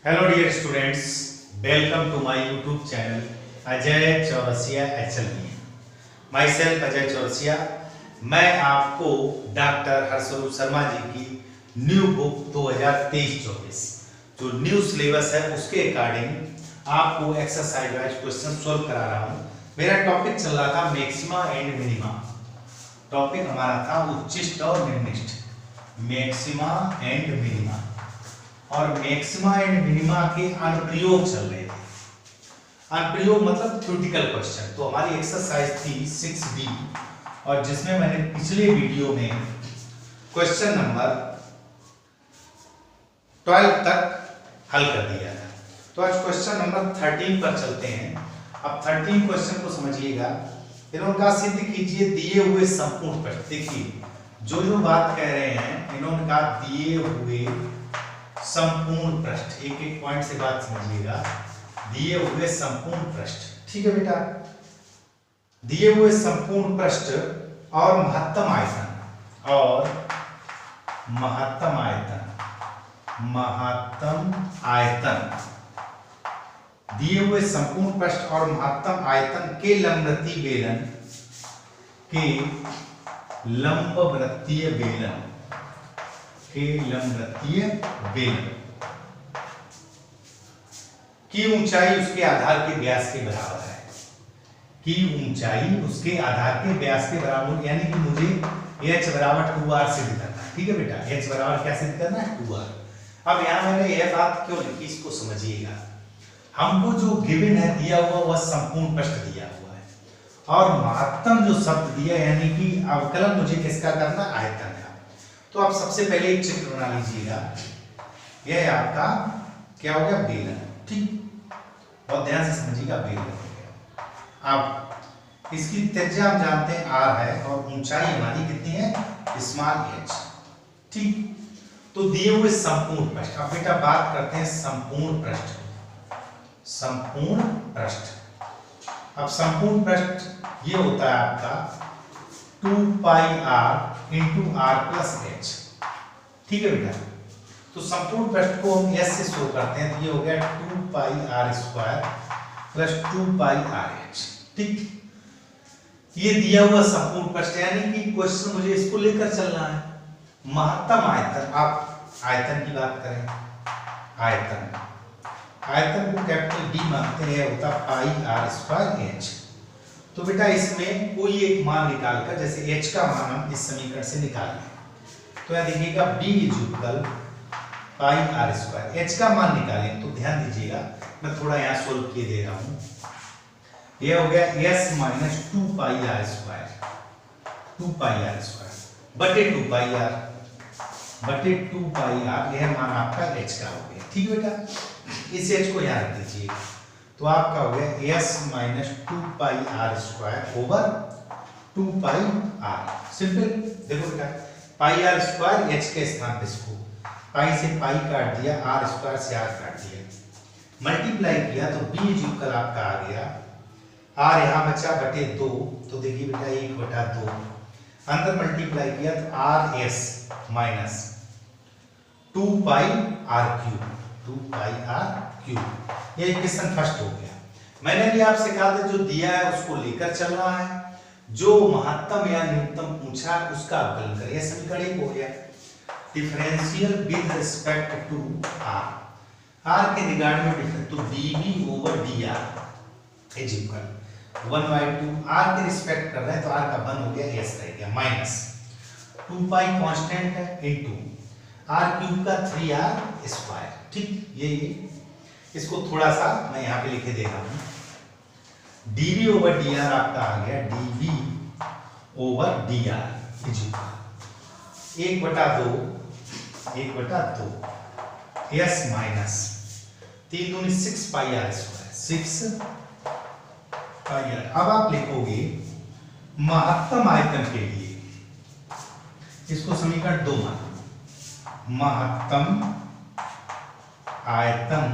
Hello dear students, welcome to my YouTube channel Ajay Chaurasia HLB। Myself Ajay Chaurasia. मैं आपको doctor हर्षरूप Sharma ji की new book 2023-24 जो new syllabus है उसके अकॉर्डिंग आपको एक्सरसाइज वाइज क्वेश्चन सॉल्व करा रहा हूँ। मेरा टॉपिक चल रहा था मैक्सिमा एंड मिनिमा। टॉपिक हमारा था उच्चिष्ट और निम्निष्ट, मैक्सिमा एंड मिनिमा, और मैक्सिमा एंड मिनिमा के अनुप्रयोग चल रहे थे। अनुप्रयोग मतलब थ्योरेटिकल क्वेश्चन। तो हमारी एक्सरसाइज थी 6B, और जिसमें मैंने पिछले वीडियो में क्वेश्चन नंबर 12 तक हल कर दिया था। तो आज क्वेश्चन नंबर 13 पर चलते हैं। अब 13 क्वेश्चन को समझिएगा। इन्होंने कहा सिद्ध कीजिए दिए हुए संपूर्ण प्रश्न। देखिए जो बात कह रहे हैं, इन्होंने कहा दिए हुए संपूर्ण पृष्ठ, एक एक पॉइंट से बात समझिएगा। दिए हुए संपूर्ण पृष्ठ, ठीक है बेटा। दिए हुए संपूर्ण पृष्ठ और महत्तम आयतन, और महत्तम आयतन, दिए हुए संपूर्ण पृष्ठ और महत्तम आयतन के लंबवृत्तीय बेलन की ऊंचाई उसके आधार के व्यास के बराबर है। की ऊंचाई उसके आधार के व्यास के बराबर, यानी कि मुझे h बराबर 2r सिद्ध करना है। ठीक है बेटा, h बराबर क्या सिद्ध करना है? 2r। अब यहां मैंने यह बात क्यों लिखी, इसको समझिएगा। हमको जो गिवन है, दिया हुआ वह संपूर्ण पृष्ठ दिया हुआ है, और महत्तम जो शब्द दिया, यानी कि अवकलन मुझे किसका करना? आयतन का। तो आप सबसे पहले एक चित्र बना लीजिएगा। यह आपका क्या हो गया? बेलन। ठीक, बहुत ध्यान से समझिएगा। बेलन हो गया। अब इसकी त्रिज्या हम जानते हैं r है, और ऊंचाई हमारी कितनी है? Small h। ठीक, तो दिए हुए संपूर्ण पृष्ठ। अब बेटा बात करते हैं संपूर्ण पृष्ठ। संपूर्ण पृष्ठ, अब संपूर्ण पृष्ठ ये होता है आपका 2πr into r plus h। ठीक है बेटा, तो संपूर्ण पृष्ठ को हम s से शो करते हैं, तो ये हो गया 2πr² प्लस 2πrh। ठीक, ये दिया हुआ संपूर्ण पृष्ठ, यानी कि क्वेश्चन मुझे इसको लेकर चलना है। महत्तम आयतन, आप आयतन की बात करें, आयतन को कैपिटल D मानते हैं, होता πr²h। तो बेटा इसमें कोई एक मान निकालकर, जैसे h का मान हम इस समीकरण से निकाल लें, तो यहां देखिएगा b इक्वल πr²। h का मान निकालें तो ध्यान दीजिएगा, मैं थोड़ा यहां सोल्व किए दे रहा हूं। यह हो गया s माइनस 2πr² बटे 2πr, यह मान आपका h का हो गया। ठीक है बेटा, इस h को याद रख दीजिए। तो आपका हो गया s minus 2πr² over 2πr। Simple. देखो बेटा, πr² h के स्थान पे इसको पाई से पाई काट दिया, r² से r काट दिया, मल्टीप्लाई किया तो b इक्वल आपका आ गया, r यहां बचा बटे 2, तो देखिए बेटा 1/2, अंदर मल्टीप्लाई किया तो rs माइनस 2πr³। ये इक्वेशन फर्स्ट हो गया। मैंने भी आपसे कहा था जो दिया है उसको लेकर चलना है, जो महत्तम या न्यूनतम पूछा उसका अवकलन करें। यह समीकरण 1 हो गया। Differential with respect to r के रिगार्ड में डिफरेंस, तो dv over dr is equal 1/2। r के रिस्पेक्ट कर रहे हैं तो r का 1 हो गया, s रह गया, माइनस 2π कांस्टेंट है इनटू r³ का 3r²। ठीक, ये इसको थोड़ा सा मैं यहाँ पे लिखे दे रहा हूँ। dv ओवर dr आपका आ गया dv over dr is equal 1/2 s minus 3 दूनी 6πr²। अब आप लिखोगे महत्तम आयतन के लिए, इसको समीकरण 2 मानो। महत्तम आयतन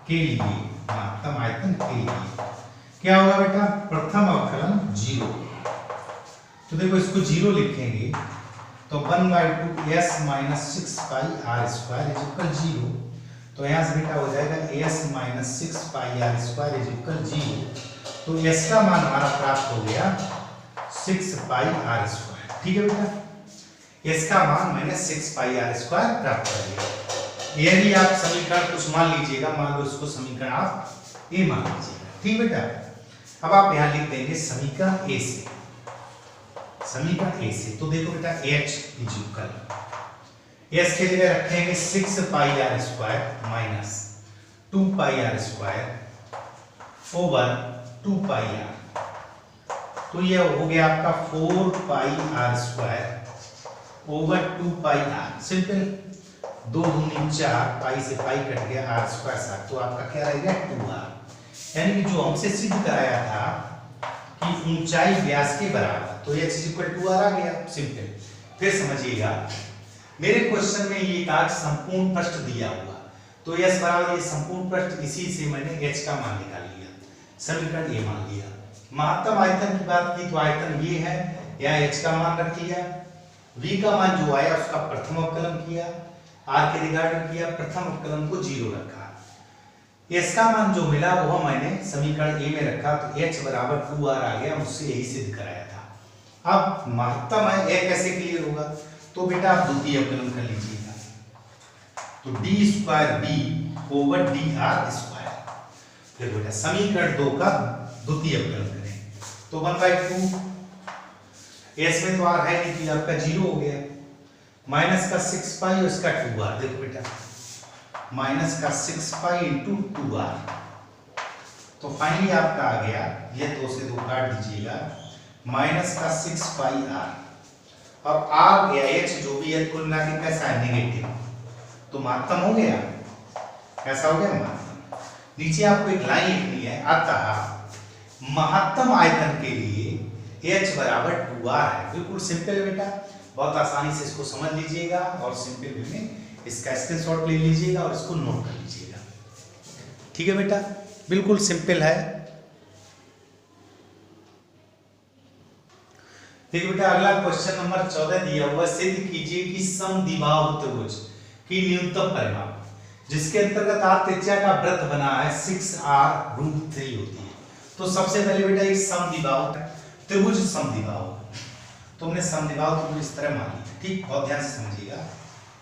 के लिए क्या होगा बेटा? प्रथम अवकलन 0। तो देखो इसको 0 लिखेंगे तो 1/2 s minus 6πr² is equal 0। तो यहाँ से बेटा हो जाएगा s minus 6 pi are square is equal 0। तो s का मान हमारा प्राप्त हो गया 6 पाई आर स्क्वायर। ठीक है बेटा, s का मान मैंने 6 पाई आर स्क्वायर प्राप्त कर लिया। यदि आप समीकरण कुछ मान लीजिएगा, मान लो इसको समीकरण आप a मान लीजिएगा। ठीक बेटा, अब आप यहाँ लिख देंगे समीकरण a से, समीकरण a से। तो देखो बेटा h इज इक्वल, s के लिए रखेंगे 6 pi are square minus 2 pi are square over 2 pi r. तो ये हो गया आपका 4 pi are square over 2 pi r. Simple, 2 दूनी 4, पाई से पाई कट गया, आर स्क्वायर 7, तो आपका क्या रहेगा 2r। यानी कि जो हमसे सिद्ध कराया था कि ऊंचाई व्यास के बराबर, तो h इक्वल 2r आ गया। सिंपल, फिर समझिएगा मेरे क्वेश्चन में ये काज संपूर्ण पृष्ठ दिया हुआ, तो s बराबर ये संपूर्ण पृष्ठ, इसी से मैंने h का मान निकाल लिया, समीकरण ये मान लिया। महत्तम आयतन की बात की तो आयतन ये है, यहाँ h का मान रख लिया, v का मान जो आया उसका प्रथम अवकलन किया, r के रिगार्डिंग किया, प्रथम अवकलन को 0 रखा। s का मान जो मिला वो मैंने समीकरण a में रखा, तो h बराबर 2r आ गया, मुझसे यही सिद्ध कराया था। अब महत्तम है, a कैसे क्लियर होगा, तो बेटा आप द्वितीय अवकलन कर लीजिएगा, तो d square b over dr square. फिर बेटा समीकरण 2 का द्वितीय अवकलन करें, तो 1/2, s में तो r है नहीं, तो आपका 0 हो गया, माइनस का 6 पाई और इसका 2r। देखो बेटा माइनस का 6 पाई इंटू 2r, तो फाइनली आपका आ गया, ये 2 से 2 काट दीजिएगा, माइनस का 6 पाई r, और r या h जो भी है कुल मिला के कैसा है नेगेटिव, तो महत्तम हो गया। कैसा हो गया महत्तम। नीचे आपको एक लाइन लिखनी है, अतः महत्तम आयतन के लिए h बराबर 2r है। बिल्कुल सिंपल बेटा, बहुत आसानी से इसको समझ लीजिएगा और सिंपल वे में इसका स्क्रीनशॉट ले लीजिएगा और इसको नोट कर लीजिएगा। ठीक है बेटा, बिल्कुल सिंपल है। देखिए बेटा अगला क्वेश्चन नंबर 14 दिया हुआ, सिद्ध कीजिए कि समद्विबाहु त्रिभुज की न्यूनतम परिमाप जिसके अंतर्गत आर त्रिज्या का वृत्त बना है 6r√3 होती है। तो सबसे पहले बेटा एक समद्विबाहु त्रिभुज, समद्विबाहु तो हमने समद्विबाहु त्रिभुज इस तरह मान लिया। ठीक, बहुत ध्यान से समझिएगा,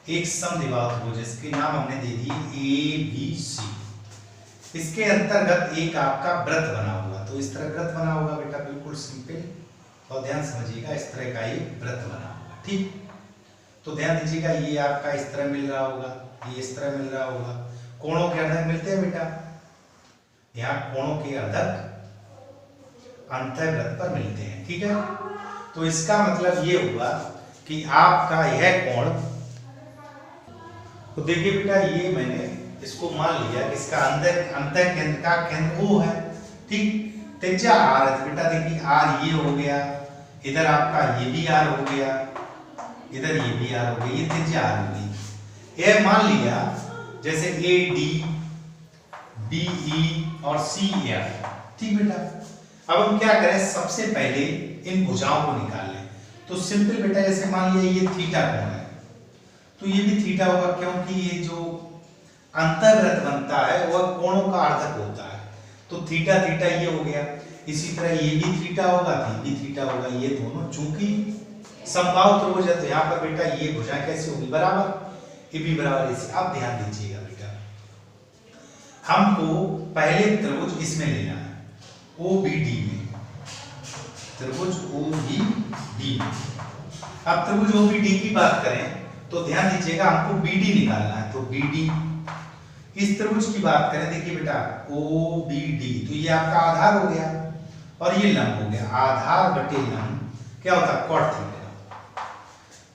एक समद्विबाहु त्रिभुज, इसके नाम हमने दे दिए ABC। इसके अंतर्गत एक आपका वृत्त बना हुआ, तो इस तरह वृत्त बना होगा बेटा, बिल्कुल सिंपल, और ध्यान समझिएगा इस तरह का ये वृत्त बना होगा। ठीक, तो ध्यान दीजिएगा ये आपका इस तरह मिल रहा होगा, ये इस तरह मिल रहा होगा। कोणों के अर्धक मिलते हैं बेटा, यहाँ कोणों के अर्धक अंतःवृत्त पर मिलते हैं। ठीक है, तो इसका मतलब ये हुआ कि आपका यह कोण, तो देखिए बेटा ये मैंने इसको मान लिया कि इसका अंतः केंद्र का केंद्र O है। ठीक, त्रिज्या r है, बेटा देखिए r ये हो गया, इधर आपका ये भी r हो गया, इधर ये भी r हो गया, ये त्रिज्या r हो गई। यह मान लिया जैसे AD BE और CF। ठीक बेटा, अब हम क्या करें, सबसे पहले इन भुजाओं को निकाल लें। तो सिंपल बेटा जैसे मान लिया ये थीटा कोण है, तो ये भी थीटा होगा, क्योंकि ये जो अंतःवृत्त बनता है वह कोणों का अर्धक होता है, तो थीटा थीटा ये हो गया। इसी तरह ये भी थीटा होगा, ये भी थीटा होगा, ये दोनों चूंकि समबाहु त्रिभुज है तो यहाँ पर बेटा ये भुजा कैसे होगी, बराबर, ये भी बराबर इसे। अब ध्यान दीजिएगा बेटा, हमको पहले त्रिभुज इसमें लेना है, OBD में, त्रिभुज OBD में। अब त्रिभुज OBD की बात करें तो ध्यान दीजिएगा हमको BD निकालना है, तो BD। इस त्रिभुज की बात करें, देखिए बेटा OBD, तो ये आपका आधार हो गया और ये लंब हो गया, आधार बटे लंब क्या होता है, cot थीटा।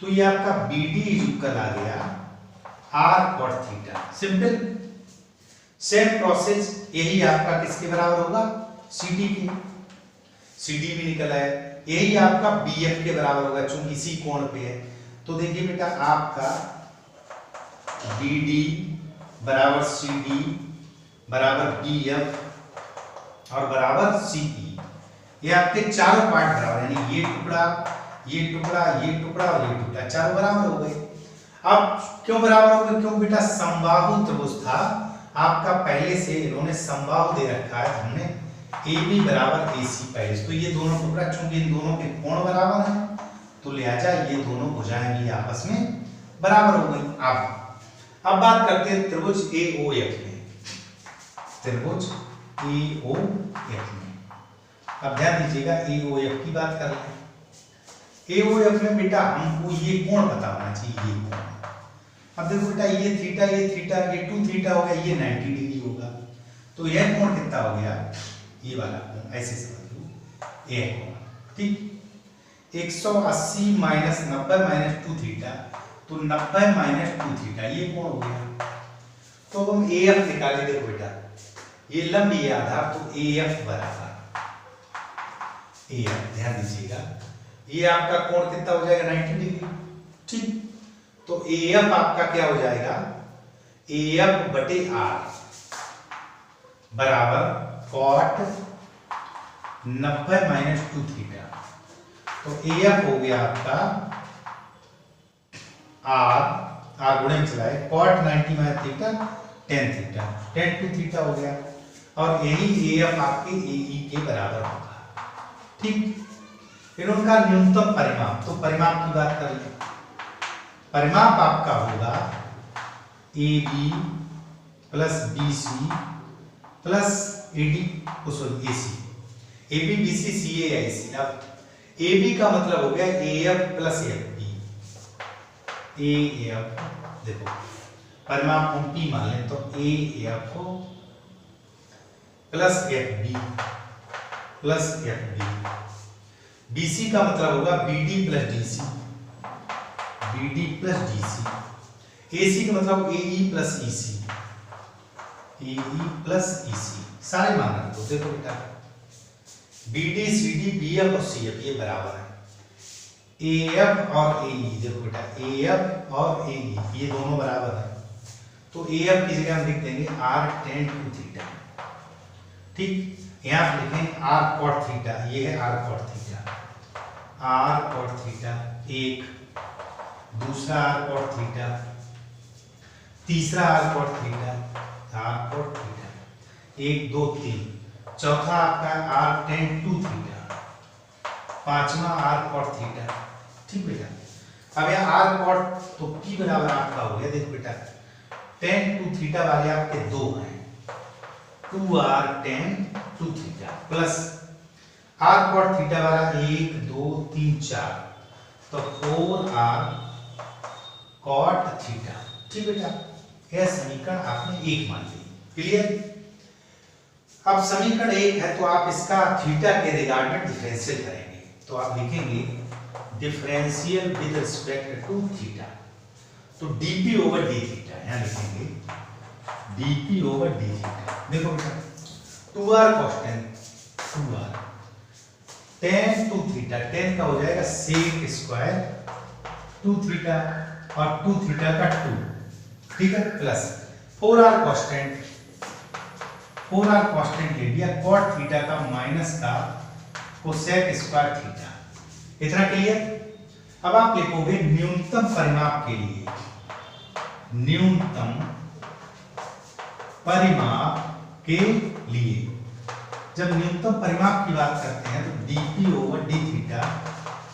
तो ये आपका BD इक्वल आ गया r cot theta. Simple, same process यही आपका किसके बराबर होगा, CD के, CD भी निकला है, यही आपका BF के बराबर होगा चूंकि इसी कोण पे है। तो देखिए बेटा आपका BD बराबर CD बराबर BF और बराबर CE, ये आपके चारों पार्ट बराबर, यानी ये टुकड़ा, ये टुकड़ा, ये टुकड़ा और ये टुकड़ा, चारों बराबर हो गए। अब क्यों बराबर होगा? क्यों बेटा समबाहु त्रिभुज था आपका, पहले से इन्होंने समबाहु दे रखा है हमने AB बराबर AC पहले, तो ये दोनों टुकड़ा चूंकि इन दोनों के कोण बराबर हैं तो लिहाजा ये दोनों भुजाएं भी आपस में बराबर हो गई। अब बात करते हैं त्रिभुज AOF में, त्रिभुज AOF में। अब ध्यान दीजिएगा AOF की बात कर लें। AOF में बेटा हमको ये कोण पता होना चाहिए, ये कोण। अब देखो बेटा ये थीटा, ये 2 थीटा हो गया, ये 90 डिग्री होगा, तो यह कोण कितना हो गया? ये वाला कोण, ऐसे समझ लो ये कोण, ठीक। 180 माइनस 90 माइनस 2 थीटा, तो 90 माइनस 2 थीटा ये कोण हो गया। तो हम AF निकाले, देखो बेटा ये लंब ये आधार, तो AF बराबर AF, ध्यान दीजिएगा ये आपका कोण कितना हो जाएगा? 90 डिग्री, ठीक। तो AF आपका क्या हो जाएगा? AF बटे R बराबर cot 90 माइनस 2 थीटा, तो AF हो गया आपका R गुणे में चलाए cot 90 minus theta tan theta, tan 2 theta हो गया, और यही AF आपके AE के बराबर होगा, ठीक। फिर उनका न्यूनतम परिमाप, तो परिमाप की बात कर लें। परिमाप आपका होगा AB plus BC plus AD, AC, AB BC CA AC। अब AB का मतलब हो गया AF प्लस FB, AF देखो परिमाप हम P मान लें, तो AF plus FB plus FB। BC का मतलब होगा BD plus DC, BD plus DC। AC का मतलब AE plus EC, AE plus EC, सारे मान रखो। देखो बेटा BD CD BF और CF ये बराबर है, AF और AE, देखो बेटा AF और AE ये दोनों बराबर है, तो AF की जगह हम लिख देंगे R tan 2 थीटा, ठीक। यहाँ आप लिखें R cot थीटा, ये है R cot theta, R cot theta एक, दूसरा R cot थीटा, तीसरा R cot theta, R cot theta 1 2 3, चौथा आपका R tan 2 थीटा, पांचवा R cot थीटा, ठीक बेटा। अब यहाँ R cot तो P बराबर आपका हो गया, देखो बेटा tan 2 थीटा वाले आपके दो हैं, 2R tan 2 theta plus R cot theta वाला 1 2 3 4, तो 4R cot थीटा, ठीक बेटा। यह समीकरण आपने 1 मान ली, क्लियर। अब समीकरण 1 है तो आप इसका थीटा के रिगार्ड में डिफरेंशियल करेंगे, तो आप लिखेंगे differential with respect to theta, तो dp ओवर d थीटा, यहां लिखेंगे dp ओवर d थीटा। देखो बेटा 2r constant, 2r tan 2 theta, tan का हो जाएगा sec स्क्वायर 2 थीटा और 2 थीटा का 2, ठीक है, plus 4r constant, 4r constant ले लिया cot थीटा का माइनस का कोसेक स्क्वायर थीटा, इतना क्लियर। अब आप लिखोगे न्यूनतम परिमाप के लिए, न्यूनतम परिमाप के लिए जब न्यूनतम परिमाप की बात करते हैं तो dp ओवर d थीटा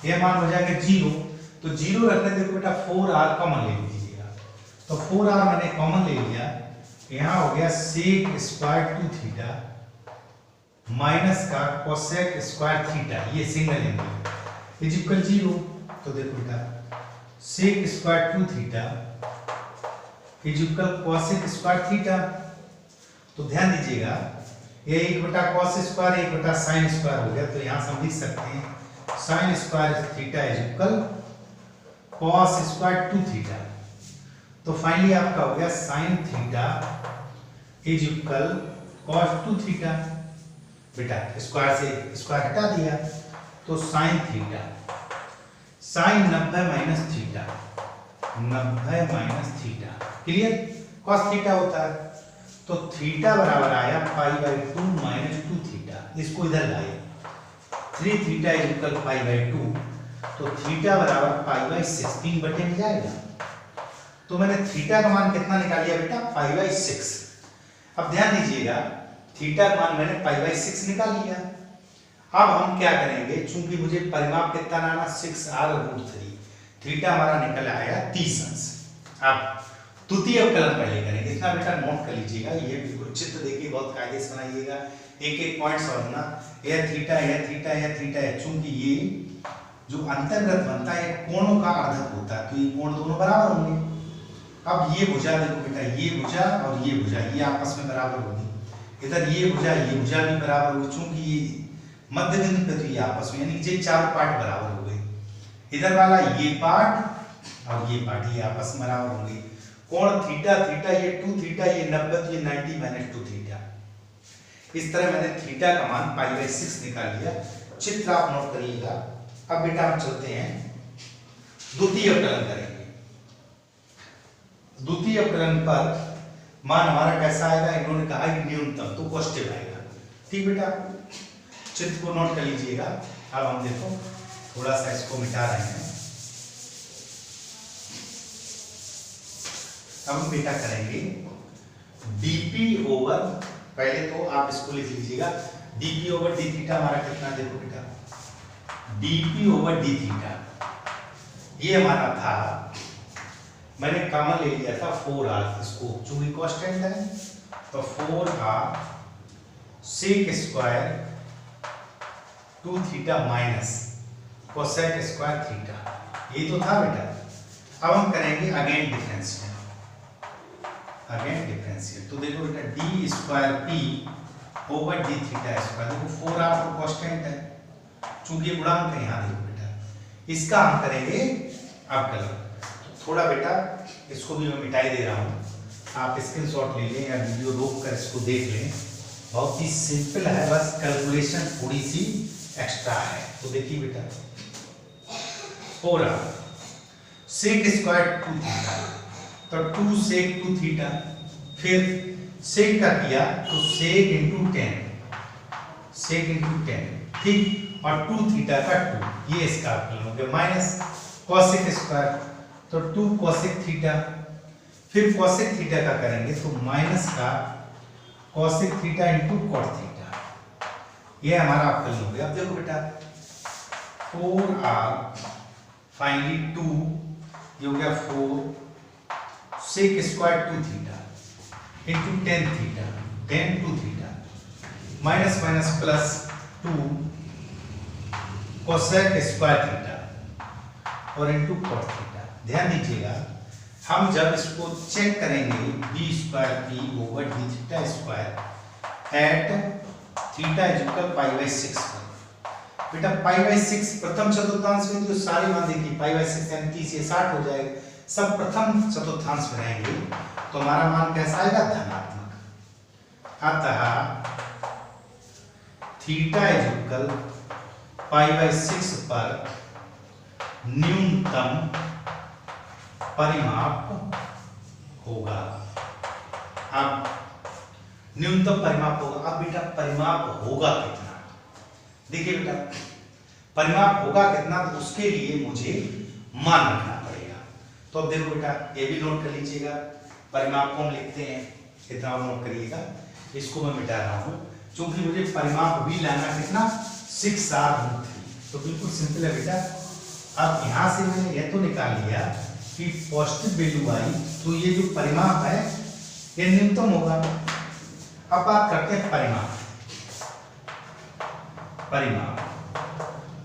यह मान हो जाएगा 0, तो 0 रखने देखो बेटा 4r कॉमन ले लीजिएगा, तो 4r मैंने कॉमन ले लिया, यहाँ हो गया sec स्क्वायर 2 थीटा माइनस का कोसेक स्क्वायर थीटा, ये सिंगल एंगल इज इक्वल 0, तो देखो बेटा sec square 2 theta is equal cosec square theta, तो ध्यान दीजिएगा ये 1 बटा cos स्क्वायर 1 बटा sin स्क्वायर हो गया, तो यहाँ से हम लिख सकते हैं sin square theta is equal cos square 2 theta, तो फाइनली आपका हो गया sin theta is equal cos 2 theta, बेटा स्क्वायर से स्क्वायर हटा दिया, तो sin theta sin 90 minus theta, 90 minus theta, clear. cos theta होता है तो थीटा बराबर आया पाई बाई 2 माइनस 2 थीटा, इसको इधर लाए 3 theta is equal pi by 2, तो थीटा बराबर पाई बाई 16 बटे में जाएगा, तो मैंने थीटा का मान कितना निकाल लिया बेटा, π/6। अब ध्यान दीजिएगा, थीटा का मान मैंने π/6 निकाल लिया। अब हम क्या करेंगे, चूंकि मुझे परिमाप कितना लाना, 6r√3, थीटा हमारा निकल आया 30 अंश। अब द्वितीय अवकलन पहले करेंगे, इतना बेटा नोट कर लीजिएगा, ये बिल्कुल चित्र देखिए, बहुत कायदे से बनाइएगा, एक एक पॉइंट समझना। यह थीटा, यह थीटा, यह थीटा है, चूंकि ये जो अंतर्गत बनता है कोणों का अर्धक होता है, तो ये कोण दोनों बराबर होंगे। अब ये भुजा देखो बेटा, ये भुजा और ये भुजा ये आपस में बराबर होगी, इधर ये भुजा भी बराबर होगी, चूंकि ये मध्य बिंदु पे, तो ये आपस में, यानी ये चारों पार्ट बराबर हो गए। इधर वाला ये पार्ट और ये पार्ट ये आपस में बराबर होंगे। कोण थीटा थीटा, ये 2 थीटा, ये 90, तो ये 90 - 2 थीटा। इस तरह मैंने थीटा का मान π/6 निकाल लिया। चित्र आप नोट करिएगा। अब बेटा हम चलते हैं द्वितीय अवकलन करेंगे। द्वितीय अवकलन पर मान हमारा कैसा आएगा, इन्होंने कहा कि न्यूनतम, तो पॉजिटिव आएगा। ठीक बेटा, चित्र को नोट कर लीजिएगा। अब हम देखो थोड़ा सा इसको मिटा रहे हैं। अब हम बेटा करेंगे dp/, पहले तो आप इसको लिख लीजिएगा, dp/d थीटा हमारा कितना, देखो बेटा dp/d थीटा, ये हमारा था, मैंने कॉमन ले लिया था 4r, इसको चूंकि कांस्टेंट है तो 4r sec² 2 theta minus cosec² theta, ये तो था बेटा। अब हम करेंगे अगेन डिफरेंशियल, तो देखो बेटा d²p/d थीटा², देखो 4r तो कांस्टेंट है, चूंकि गुणांक है यहाँ, देखो बेटा इसका हम करेंगे अवकलन। थोड़ा बेटा इसको भी मैं मिटाई दे रहा हूँ, आप स्क्रीनशॉट ले लें या वीडियो रोक कर इसको देख लें, बहुत ही सिंपल है, बस कैलकुलेशन थोड़ी सी एक्स्ट्रा है। तो देखिए बेटा 4r sec² 2 थीटा, तो 2 sec 2 थीटा, फिर sec का किया तो sec × 10, ठीक, और 2 थीटा का 2, ये इसका अवकलन हो गया, माइनस cosec², तो 2 cosec थीटा, फिर cosec थीटा का करेंगे तो माइनस का cosec थीटा × cot थीटा, ये हमारा अवकलन हो गया। अब देखो बेटा 4r फाइनली 2, ये हो गया 4 sec² 2 theta × 10 theta, 10 2 theta, minus minus plus 2 cosec² theta और × cot थीटा। ध्यान दीजिएगा, हम जब इसको चेक करेंगे d²p/d थीटा² एट थीटा इक्वल π/6 पर, बेटा π/6 प्रथम चतुर्थांश में, तो सारे मान देखिए π/6 यानी 30 से 60 हो जाएगा, सब प्रथम चतुर्थांश में रहेंगे, तो हमारा मान कैसा आएगा, धनात्मक। अतः थीटा इक्वल π/6 पर न्यूनतम परिमाप होगा। अब न्यूनतम परिमाप होगा, अब बेटा परिमाप होगा कितना, देखिए बेटा परिमाप होगा कितना, तो उसके लिए मुझे मान रखना पड़ेगा। तो अब देखो बेटा ये भी नोट कर लीजिएगा, परिमाप को हम लिखते हैं, इतना नोट करिएगा, इसको मैं मिटा रहा हूँ, क्योंकि मुझे परिमाप भी लाना कितना, 6r√3, तो बिल्कुल सिंपल है बेटा। अब यहाँ से मैंने यह तो निकाल लिया कि पॉजिटिव वैल्यू आई, तो ये जो परिमाप है ये न्यूनतम होगा। अब बात करते हैं परिमाप,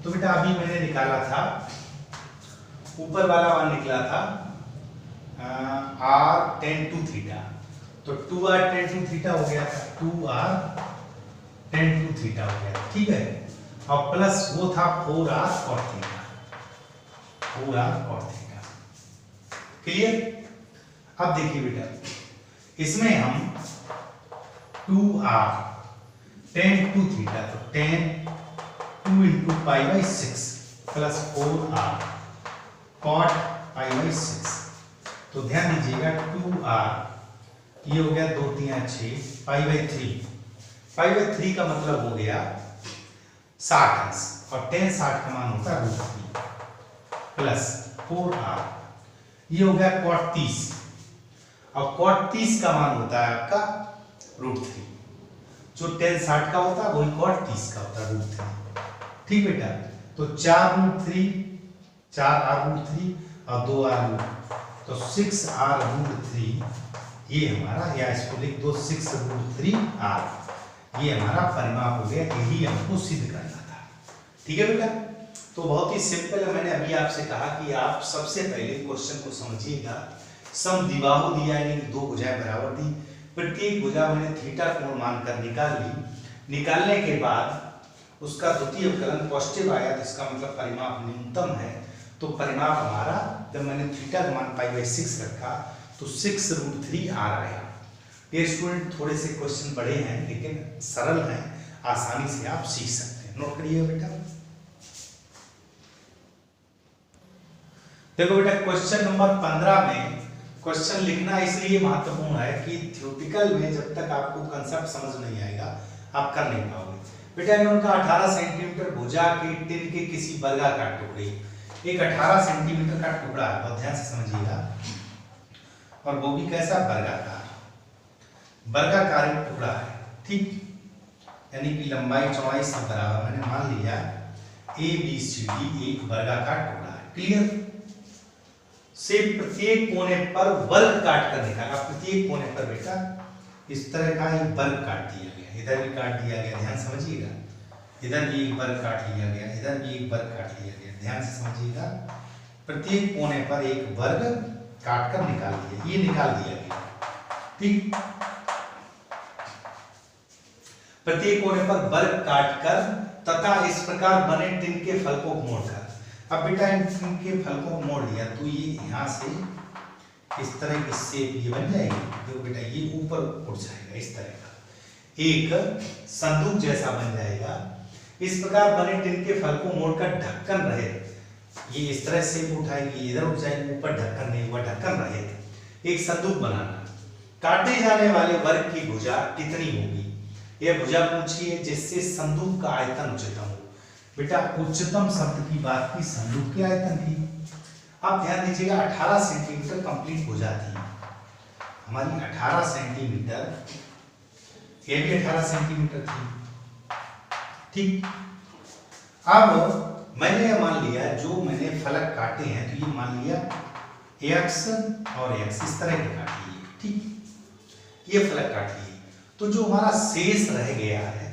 तो बेटा अभी मैंने निकाला था, ऊपर वाला मान निकला था r tan 2 थीटा, तो 2r tan 2 थीटा हो गया था, 2r tan 2 थीटा हो गया, ठीक है, और प्लस वो था 4r cot theta, 4r cot theta, clear. अब देखिए बेटा इसमें हम 2r tan 2 थीटा, तो tan 2 × π/6 प्लस 4r cot π/6, तो ध्यान दीजिएगा 2r, ये हो गया 2 3 6 π/3 का मतलब हो गया 60 अंश, और tan 60 का मान होता है √3 प्लस 4r, ये हो गया cot 30, और cot 30 का मान होता है आपका √3, जो tan 60 का होता है वही cot 30 का होता है √3। ठीक बेटा, तो 4√3, 4r√3 और 2r, तो 6r√3 ये हमारा, या इसको लिख दो 6√3r, ये हमारा परिमाप हो गया। यही हमको सिद्ध करना था। ठीक है बेटा, तो बहुत ही सिंपल है। मैंने अभी आपसे कहा कि आप सबसे पहले क्वेश्चन को समझिएगा। समद्विबाहु दिया है, दो भुजाएं बराबर दी, प्रत्येक भुजा मैंने थीटा कोण मानकर निकाल ली। निकालने के बाद उसका द्वितीय अवकलन पॉजिटिव आया, तो इसका मतलब परिमाप न्यूनतम है। तो परिमाप हमारा, जब मैंने थीटा का मान π/6 रखा तो 6√3r आया। ये स्टूडेंट थोड़े से क्वेश्चन बड़े हैं लेकिन सरल हैं, आसानी से आप सीख सकते हैं। नोट करिए बेटा। देखो बेटा, क्वेश्चन नंबर 15 में क्वेश्चन लिखना इसलिए महत्वपूर्ण है कि थ्योरेटिकल में जब तक आपको कंसेप्ट समझ नहीं आएगा आप कर नहीं पाओगे। बेटा इन्होंने कहा 18 सेंटीमीटर भुजा के टिन के किसी वर्गाकार टुकड़े, एक 18 सेंटीमीटर का टुकड़ा है, बहुत ध्यान से समझिएगा, और वो भी कैसा, वर्गाकार, वर्गाकार एक टुकड़ा है। ठीक, यानी कि लंबाई चौड़ाई सब बराबर। मैंने मान लिया ABCD एक वर्गाकार टुकड़ा है। क्लियर, से प्रत्येक कोने पर वर्ग काट कर निकाला। प्रत्येक कोने पर बेटा इस तरह का एक वर्ग काट दिया गया, इधर भी काट दिया गया, ध्यान समझिएगा, इधर भी एक वर्ग काट लिया गया, इधर भी एक वर्ग काट लिया गया, ध्यान से समझिएगा। प्रत्येक कोने पर एक वर्ग काट कर निकाल दिया, ये निकाल दिया गया। ठीक, प्रत्येक कोने पर वर्ग काट कर तथा इस प्रकार बने टिन के फलकों को मोड़कर। अब बेटा इन टिन के फलकों को मोड़ दिया तो ये यहाँ से इस तरह की शेप ये बन जाएगी। देखो बेटा, ये ऊपर उठ जाएगा, इस तरह का एक संदूक जैसा बन जाएगा। इस प्रकार बने टिन के फलकों मोड़कर ढक्कन रहे, ये इस तरह से उठाएगी, इधर उठ जाएगी, ऊपर ढक्कन नहीं हुआ, ढक्कन रहे एक संदूक बनाना। काटे जाने वाले वर्ग की भुजा कितनी होगी, यह भुजा पूछी है जिससे संदूक का आयतन उच्चतम हो। बेटा उच्चतम शब्द की बात की, संदूक के आयतन की। आप ध्यान दीजिएगा, 18 सेंटीमीटर कंप्लीट भुजा थी हमारी, 18 सेंटीमीटर, ये भी 18 सेंटीमीटर थी। ठीक, अब मैंने ये मान लिया, जो मैंने फलक काटे हैं तो ये मान लिया x और x इस तरह के काट लिए। ठीक, ये फलक काट लिए, तो जो हमारा शेष रह गया है,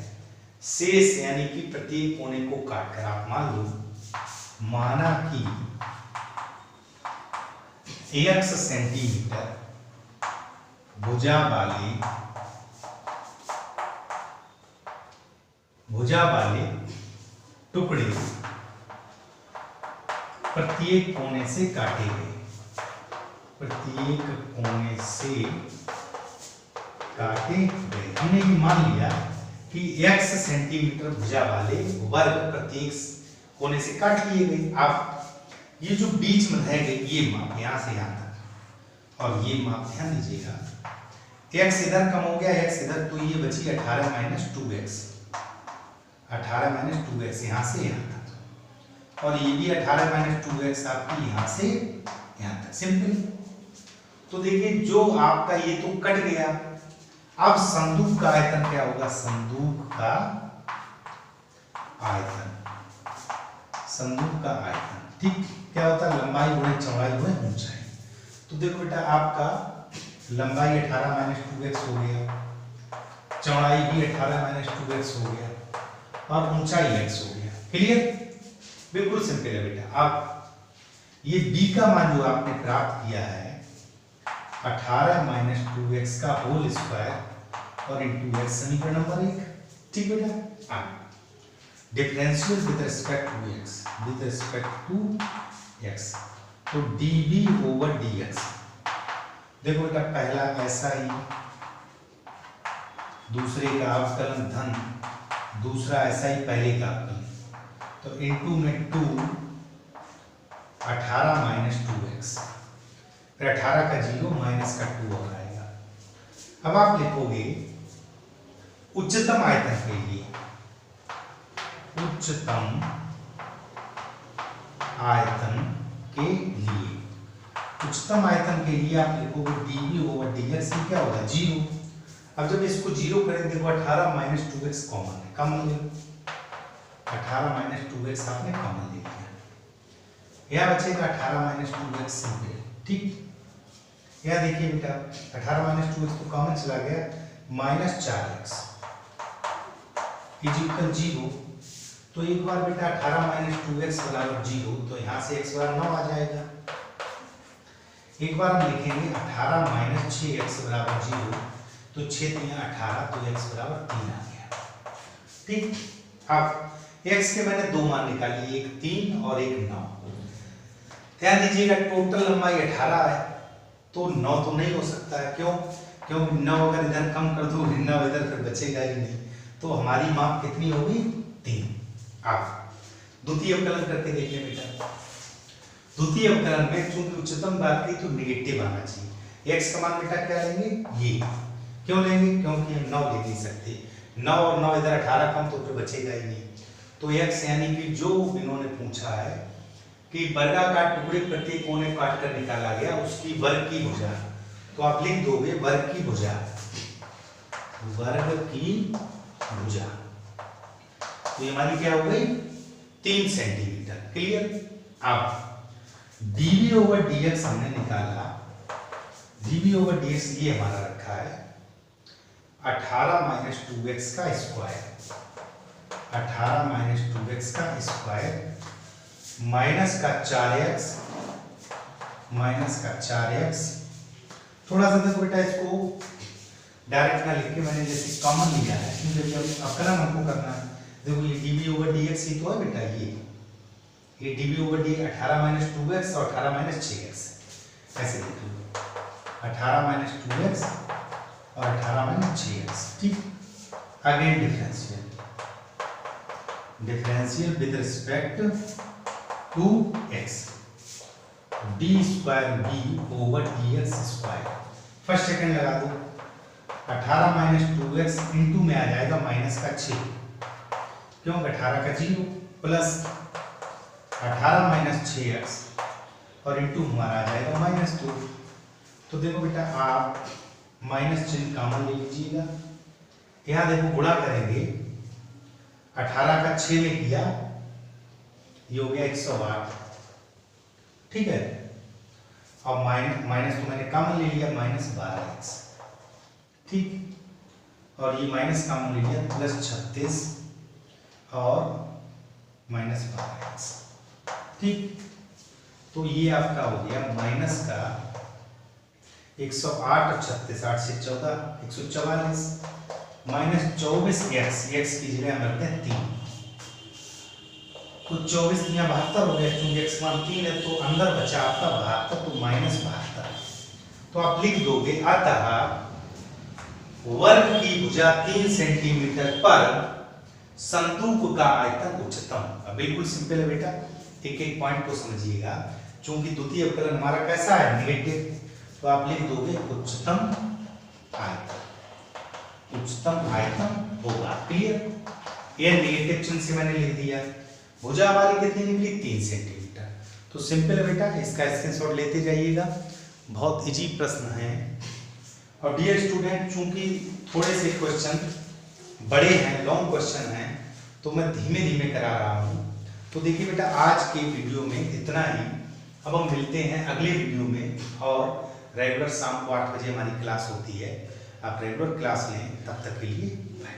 शेष यानी कि प्रत्येक कोने को काटकर आप मान लो, माना कि x सेंटीमीटर भुजा वाले टुकड़े प्रत्येक कोने से काटे गए, प्रत्येक कोने से काटे गए। हमने ये मान लिया कि x सेंटीमीटर भुजा वाले वर्ग प्रत्येक कोने से काट लिए गए। आप ये जो बीच में रह गए ये माप यहाँ से यहाँ तक, और ये माप ध्यान दीजिएगा, x इधर कम हो गया, x इधर, तो ये बची 18 - 2x, 18 - 2x यहाँ से यहाँ तक, और ये भी 18 - 2x आपकी यहाँ से यहाँ तक। सिंपल। तो देखिए जो आपका ये तो कट गया, अब संदूक का आयतन क्या होगा, संदूक का आयतन, संदूक का आयतन। ठीक, क्या होता है, लंबाई गुणे चौड़ाई गुणे ऊंचाई। तो देखो बेटा, आपका लंबाई 18 - 2x हो गया, चौड़ाई भी 18 - 2x हो गया, और ऊंचाई x हो गया। क्लियर, बिल्कुल सिंपल है बेटा। आप ये b का मान जो आपने प्राप्त किया है 18 - 2x का होल स्क्वायर और इंटू x, समीकरण नंबर 1। ठीक बेटा, differential with respect to x, with respect to x, तो dv/dx। देखो बेटा, पहला ऐसा ही, दूसरे का अवकलन धन, दूसरा ऐसा ही पहले का अवकलन, तो इंटू में 2, 18 - 2x, फिर 18 का 0 माइनस का 2 हो आएगा। अब आप लिखोगे उच्चतम आयतन के लिए, उच्चतम आयतन के लिए उच्चतम आयतन के लिए आप लिखोगे dv ओवर dx की क्या होगा 0। अब जब इसको 0 करें देखो 18 माइनस 2x कॉमन है, कॉमन ले लो 18 माइनस 2x आपने कॉमन ले लिया, यह बचेगा 18 माइनस 2x सिंपल। ठीक, यह देखिए बेटा 18 माइनस 2x तो कॉमन चला गया, माइनस 4x इज इक्वल 0। तो एक बार बेटा 18 माइनस 2x बराबर 0, तो यहाँ से x बराबर 9 आ जाएगा। एक बार हम लिखेंगे 18 माइनस 6x बराबर 0, तो 6 3 18, तो x बराबर 3 आ गया। ठीक, अब x के मैंने दो मान निकाली, एक 3 और एक 9। ध्यान दीजिएगा टोटल लंबाई 18 है, तो 9 तो नहीं हो सकता है, क्यों? क्योंकि 9 अगर इधर कम कर दो 9 इधर फिर बचेगा ही नहीं, तो हमारी माप कितनी होगी 3। आप द्वितीय अवकलन करके देखिए बेटा, द्वितीय अवकलन में चूंकि उच्चतम बात की तो नेगेटिव आना चाहिए। x का मान बेटा क्या लेंगे, ये क्यों लेंगे, क्योंकि हम 9 ले नहीं सकते, 9 और 9 इधर 18 कम तो फिर बचेगा ही नहीं। तो x यानी कि जो इन्होंने पूछा है कि वर्गाकार टुकड़े प्रत्येक कोने काट कर निकाला गया उसकी वर्ग की भुजा, तो आप लिख दोगे वर्ग की भुजा, वर्ग की भुजा, तो ये हमारी क्या हो गई 3 सेंटीमीटर। क्लियर। अब dv ओवर dx हमने निकाला, dv ओवर dx ये हमारा रखा है 18 माइनस 2x का स्क्वायर, 18 माइनस 2x का स्क्वायर माइनस का 4x, माइनस का 4x। थोड़ा सा देखो बेटा इसको डायरेक्ट ना लिख के मैंने जैसे कॉमन लिया है, क्योंकि जब अवकलन हमको करना है, देखो ये dv ओवर dx ही तो है बेटा, ये dv over dx 18 minus 2x और 18 माइनस 6x, ऐसे लिख लो 18 माइनस 2x और 18 माइनस 6x। ठीक, again differential, differential with respect to x, d square b over dx square. First second लगा दो, 18 माइनस 2x इंटू में आ जाएगा माइनस का 6, क्यों 18 का 0 प्लस 18 माइनस 6x और इंटू हमारा आ जाएगा माइनस 2। तो देखो बेटा आप माइनस चिन्ह कॉमन ले लीजिएगा, यहाँ देखो गुणा करेंगे 18 का 6 में किया, ये हो गया 108। ठीक है, और माइनस तो मैंने कॉमन ले लिया माइनस 12x। ठीक, और ये माइनस कॉमन ले लिया प्लस 36 और माइनस 12x। ठीक, तो ये आपका हो गया माइनस का 108 और 36, 8 से 14 144 माइनस 24x, x की जगह हम रखते हैं 3, तो 24 3 72 हो गया, क्योंकि x मान 3 है तो अंदर बचा आपका 72, तो माइनस 72। तो आप लिख दोगे अतः वर्ग की भुजा 3 सेंटीमीटर पर संतूक का आयतन उच्चतम। बिल्कुल सिंपल है बेटा, एक एक पॉइंट को समझिएगा, चूंकि द्वितीय अवकलन हमारा कैसा है नेगेटिव, तो आप लिख दोगे उच्चतम आयतन, उच्चतम आयतन होगा। क्लियर, ये नेगेटिव चिन्ह से मैंने लिख दिया। भुजा हमारी कितनी निकली 3 सेंटीमीटर। तो सिंपल है बेटा, इसका स्क्रीनशॉट लेते जाइएगा, बहुत इजी प्रश्न है। और डियर स्टूडेंट, चूंकि थोड़े से क्वेश्चन बड़े हैं, लॉन्ग क्वेश्चन हैं, तो मैं धीमे धीमे करा रहा हूँ। तो देखिए बेटा आज के वीडियो में इतना ही, अब हम मिलते हैं अगले वीडियो में, और रेगुलर शाम को 8 बजे हमारी क्लास होती है, आप रेगुलर क्लास लें। तब तक के लिए बाय।